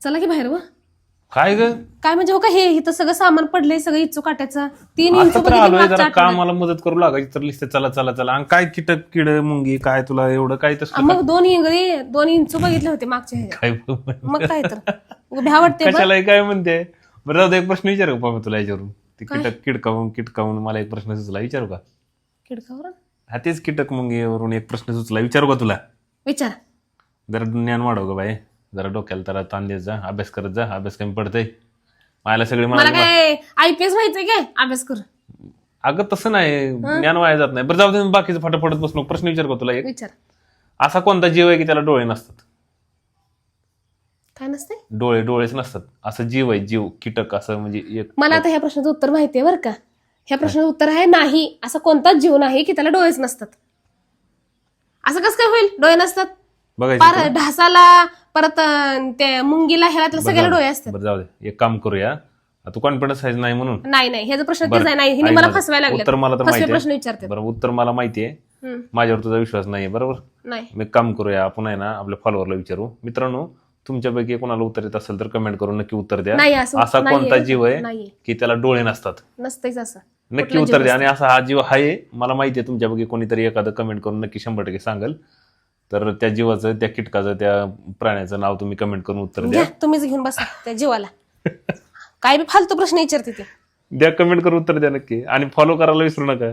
चला की बाहेर व काय ग काय म्हणजे हो का हे इथं सगळं सामान पडलंय सगळं इचू काट्याचं 3 इंच आता तर बघितलं आलोय मागच्या जरा आठवड्यात. कामाला मदत करू लागायची तर लिस्ट चला चला चला आणि काय कीटक किड मुंगी काय तुला एवढं काय तसं मग 2 इंच बघितले होते मागच्या ह्याच्यात. काय मग काय तर भ्या वाटते बरं. कशाला काय म्हणते बरं जाऊ दे, एक प्रश्न विचारू का मी तुला याच्यावरून ते कीटक किडकावून मला एक प्रश्न सुचला विचारू का? किडकावर हा तेच कीटक मुंगीवरून एक प्रश्न सुचला विचारू का तुला? विचार. जरा ज्ञान वाढव ग बाई, जरा डोक्याला जरा ताण देत जा, अभ्यास करत जा, अभ्यास कमी पडतंय मला सगळे मला मला. काय IPS व्हायचंय काय अभ्यास कर. अगं तसं नाही, ज्ञान वाया जात नाही. बरं जाऊ दे, बाकीचं फटाफटत बसलो. प्रश्न विचार का तुला एक? विचार. असा कोणता जीव आहे की त्याला डोळे नसतात? काय नसते डोळेच नसतात असं जीव आहे, जीव कीटक असं म्हणजे एक. मला आता ह्या प्रश्नाचं उत्तर माहितीये बरं का. ह्या प्रश्नाचं उत्तर आहे नाही. असा कोणताच जीव नाही की त्याला डोळेच नसतात. असं कसं काय होईल डोळे नसतात? बघायचं पार ढासाला परत त्या मुंगीला ह्याला त्याला सगळ्याला डोळे असतात. बरं जाऊ दे, एक काम करूया, तू कॉन्फिडन्स आहे नाही म्हणून. नाही ह्याचा प्रश्न बरं, तेच आहे. नाही हिने ऐक मला माझं. फसवायला उत्तर मला तर लागले. माहिती प्रश्न आहे. विचारते. बरं उत्तर मला माहिती आहे, माझ्यावर तुझा विश्वास नाहीये बरोबर. नाही मी काम करूया, आपण आहे ना आपल्या फॉलोअरला विचारू. मित्रांनो, तुमच्यापैकी कोणाला उत्तर येत असेल तर कमेंट करून नक्की उत्तर द्या. नाही, असं असा नाहीये. कोणता जीव आहे नाहीये. की त्याला डोळे नसतात? नसतेच असं. नक्की उत्तर द्या. आणि असा हा जीव आहे मला माहिती आहे, तुमच्यापैकी कोणीतरी एखादं कमेंट करून नक्की 100% सांगेल. तर त्या जीवाचं, त्या कीटकाचं, त्या प्राण्याचं नाव तुम्ही कमेंट करून उत्तर द्या. घ्या तुम्हीच घेऊन बसा त्या जीवाला. काय बी फालतू प्रश्न विचारते ते. द्या, कमेंट करून उत्तर द्या नक्की. आणि फॉलो करायला विसरू नका.